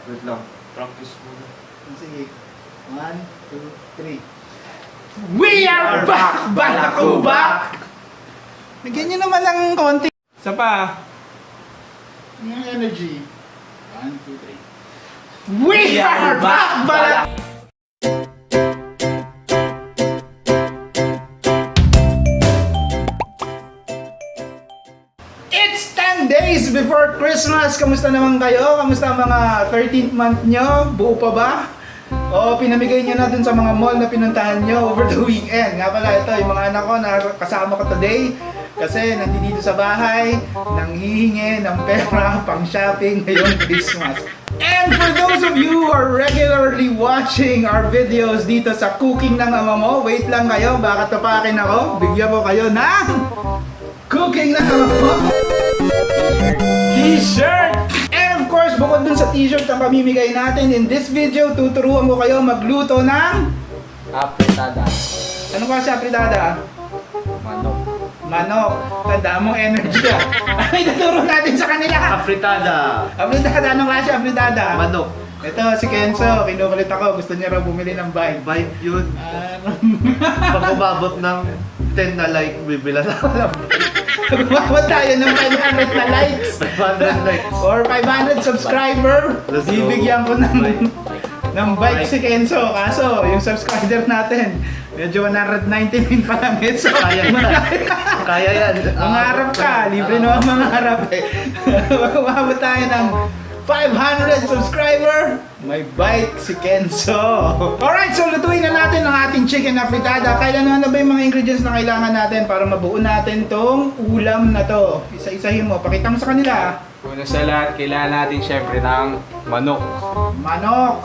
Wait lang. Practice muna. Sige. 1, 2, 3. We are back! Balakuba! Nagyan nyo naman ng konti. Isa pa. Yung energy. 1, 2, 3. We are back! Balakuba! It's 10 days before Christmas. Kamusta naman kayo? Kamusta ang mga 13th month nyo? Buo pa ba? O pinamigay nyo na dun sa mga mall na pinuntahan nyo over the weekend. Nga pala ito, yung mga anak ko na kasama ko today. Kasi nandito sa bahay, nanghihingi ng pera pang shopping ngayong Christmas. And for those of you who are regularly watching our videos dito sa Cooking ng Ama Mo, wait lang kayo, baka tapakin ako. Bigyan ko kayo ng Cooking ng Ama Mo T-shirt! And of course, bukod dun sa t-shirt ang pamimigay natin, in this video, tuturuan ko kayo magluto ng Apretada. anong klase apritada? Manok. Manok. Tanda mong energy ah. Ano ituturo natin sa kanila? Apretada. Apritada, anong klase apritada? Manok. Ito si Kenzo, kinukulit ako, gusto niya raw bumili ng bike. Bike yun. Pag umabot ng 10 na like, bibila na ako ng Gumamot tayo ng 500 na likes 500 likes. or 500 subscriber. Let's go. Bibigyan ko Bike. ng bike si Kenzo. Kaso, yung subscriber natin, medyo 199 pa lang. So, Kaya yan. Kaya yan. mangarap ka, libre naman mangarap eh. Umabot tayo ng 500 subscriber, may bike si Kenzo. Alright, so lutuin na natin ang ating chicken afritada. Kailan na ba yung mga ingredients na kailangan natin para mabuo natin tong ulam na to? Isa-isahin mo, pakita mo sa kanila. Una sa lahat, kailangan natin syempre ng manok. Manok,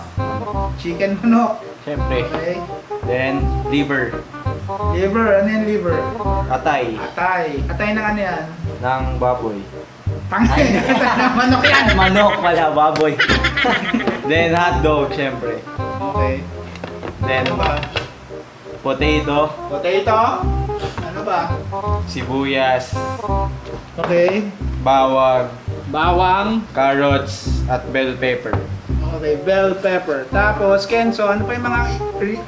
chicken manok. Syempre. Okay. Then, liver. Liver, ano yung liver? Atay. Atay. Atay ng ano yan? Ng baboy. Tangin, atay ng manok yan. Manok pala, baboy. Then, hotdog, syempre. Okay. Then, Ano ba? potato, Potato? Ano ba? sibuyas, Okay. bawang, Bawang. carrots, at bell pepper. Okay, bell pepper. Tapos, Kenzo, ano pa yung mga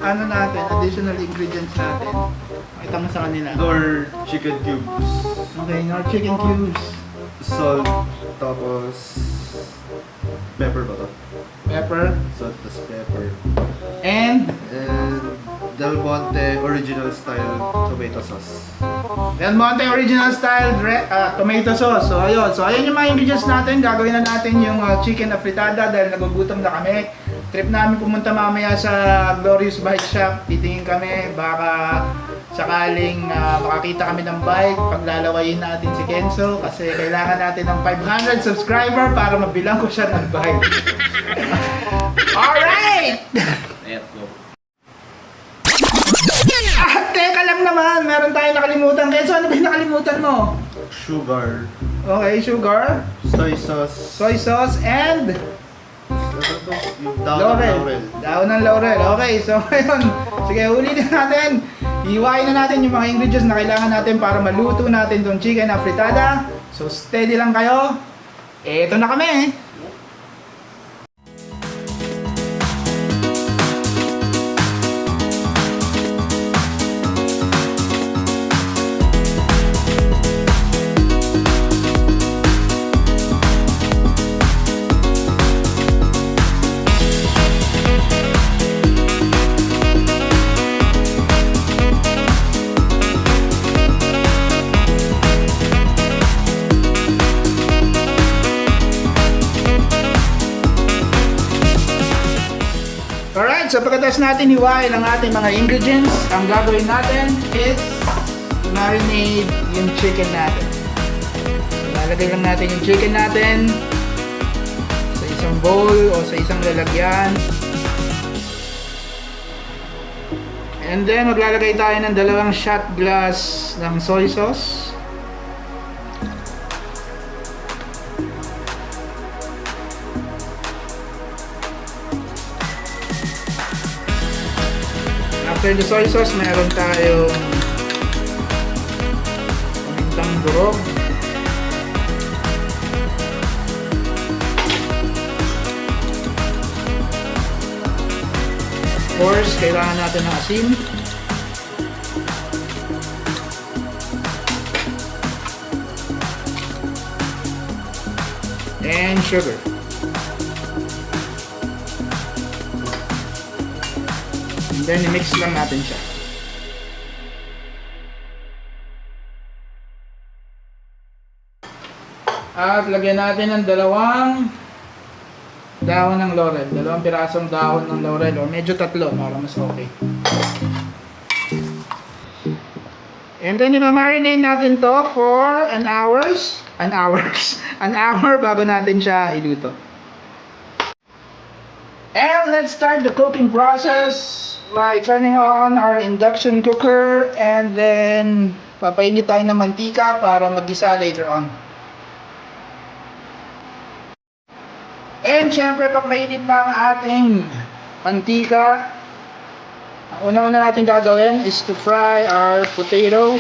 ano natin, additional ingredients natin? Makita mo sa kanila. Or chicken cubes. Okay, our chicken cubes. Salt. Tapos pepper ba to? Pepper. Salt plus pepper. And And Del Monte original style tomato sauce. Del Monte original style tomato sauce. So ayun yung mga ingredients natin. Gagawin na natin yung chicken afritada dahil nagugutom na kami. Trip namin pumunta mamaya sa Glorious Bike Shop. Titingin kami, baka sakaling makakita kami ng bike, paglalawayin natin si Kenzo kasi kailangan natin ng 500 subscriber para mabilang ko siya ng bike. Alright! Let's go. Teka lang naman, meron tayong nakalimutan. Kenzo, ano ba yung nakalimutan mo? Sugar. Okay, sugar, Soy sauce. soy sauce, and Ano to? Yung daon ng laurel. laurel. Daon ng laurel. Okay, so ngayon, sige, ulitin natin. Iwain na natin yung mga ingredients na kailangan natin para maluto natin itong chicken afritada. So steady lang kayo. Eto na kami. Alright, so pagkatapos natin hiwain ang ating mga ingredients, ang gagawin natin is marinate yung chicken natin. Lalagay lang natin yung chicken natin sa isang bowl o sa isang lalagyan. And then maglalagay tayo ng 2 shot glass ng soy sauce. After the soy sauce, meron tayong pamintang durog. course, kailangan natin ng asin. And sugar. And then i-mix lang natin siya. At lagyan natin ng dalawang dahon ng laurel. Dalawang pirasong dahon ng laurel o medyo tatlo para mas okay. And then i-marinate natin to for an hour bago natin siya iluto. And let's start the cooking process by turning on our induction cooker and then papainit tayo ng mantika para mag-isa later on. And syempre pag mainit na ang ating mantika, ang una-una natin gagawin is to fry our potato.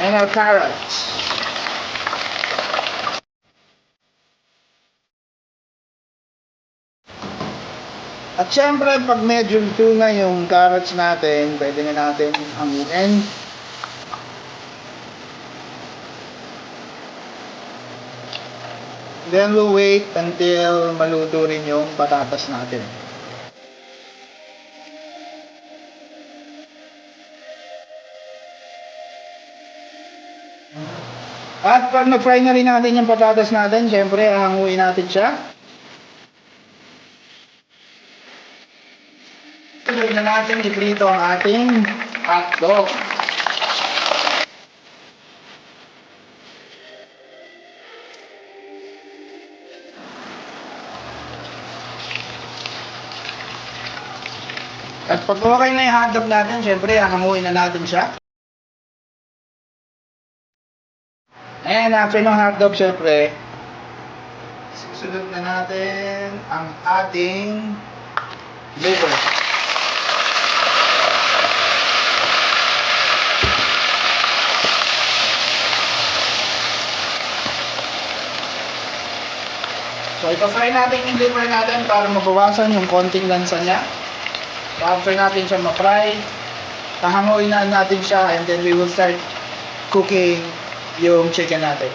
And our carrots. At syempre pag medyo luto na yung carrots natin, pwede na natin hanguin. Then we'll wait until maluto rin yung patatas natin. At pag nag-fry na rin natin yung patatas natin, syempre hanguin natin siya. Tuloy na natin iprito ang ating hotdog. At pag okay na yung hotdog natin, syempre, hanguin na natin siya. And after ng hotdog, syempre, susunod na natin ang ating liver. So, ito-fry natin yung liver natin para mabawasan yung konting lansa niya. So, after natin siya ma-fry, hahanguin na natin siya and then we will start cooking yung chicken natin.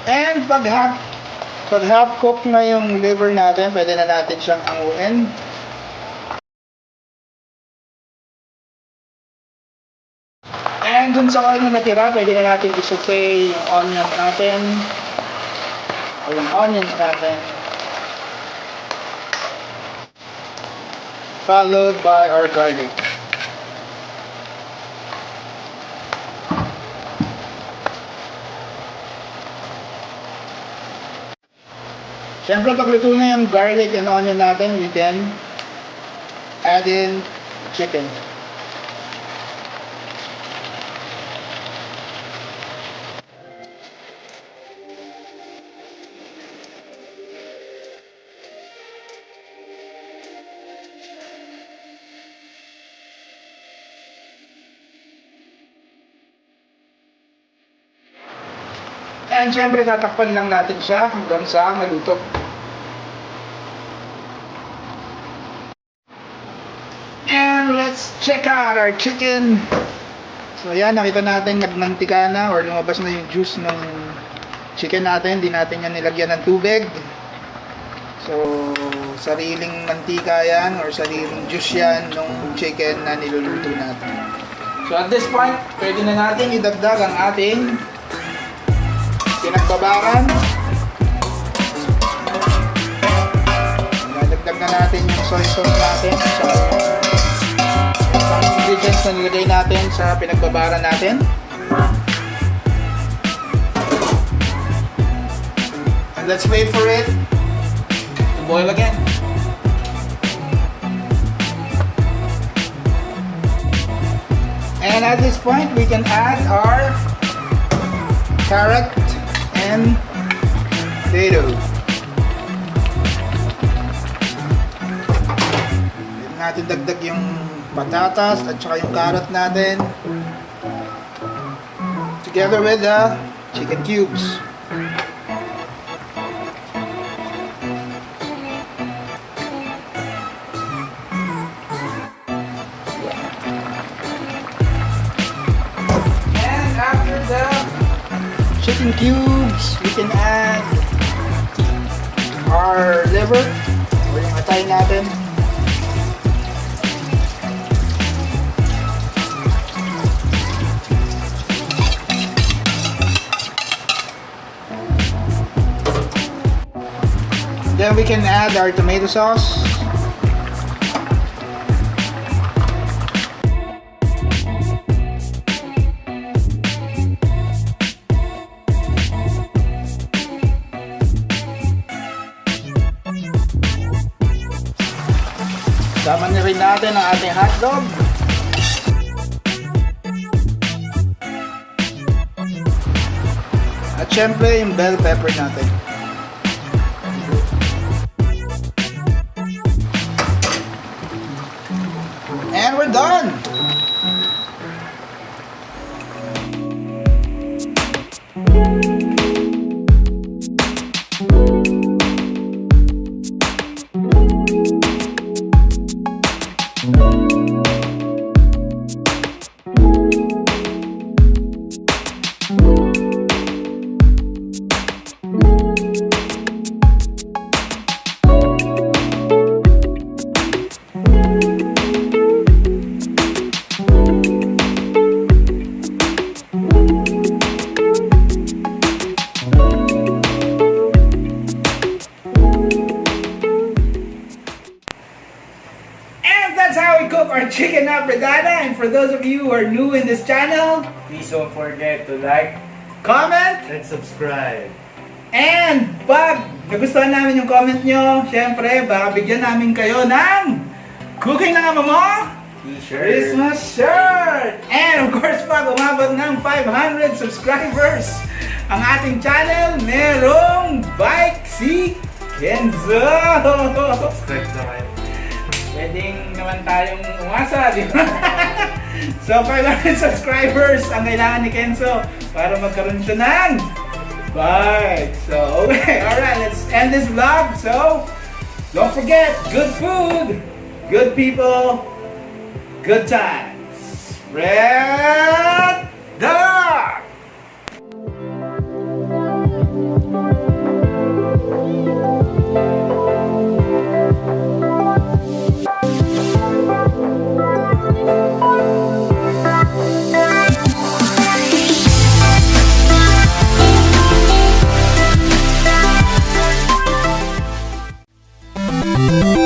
And pag half cook na yung liver natin, pwede na natin siyang hanguin. And dun sa oil na natira, pwede na natin i-saute yung onion natin. O yung onions natin. Followed by our garlic. Siyempre pag luto na yung garlic and onion natin, we can add in chicken. And syempre tatakpan lang natin siya hanggang sa maluto. And let's check out our chicken. So ayan, nakita natin nagmantika na or lumabas na yung juice ng chicken natin. Hindi natin yan nilagyan ng tubig. So sariling mantika yan or sariling juice yan ng chicken na niluluto natin. So at this point, pwede na natin idagdag ang ating pinagbabaran. Dadagdag na natin yung soy sauce natin sa ingredients na nilagay natin sa pinagbabaran natin. And let's wait for it to boil again. And at this point, we can add our carrot and potato. Pwede natin dagdag yung patatas at saka yung carrot natin. together with the chicken cubes. And after the chicken cubes, we can add our liver. O yung atay natin. Then we can add our tomato sauce. Sama na rin natin ang ating hotdog. At syempre yung bell pepper natin. And we're done! That's how we cook our chicken apretada. And for those of you who are new in this channel, Please don't forget to like. comment, And subscribe. and pag nagustuhan namin yung comment nyo, syempre, baka bigyan namin kayo ng cooking na nga mo T-shirt. Christmas shirt! And of course, pag umabot ng 500 subscribers ang ating channel, merong bike si Kenzo! Subscribe na kayo. Pwedeng naman tayong umasa, di ba? So, 500 subscribers ang kailangan ni Kenzo para magkaroon siya ng bike. So, okay. Alright, let's end this vlog. So, don't forget, good food, good people, good times. Spread the love! Thank you.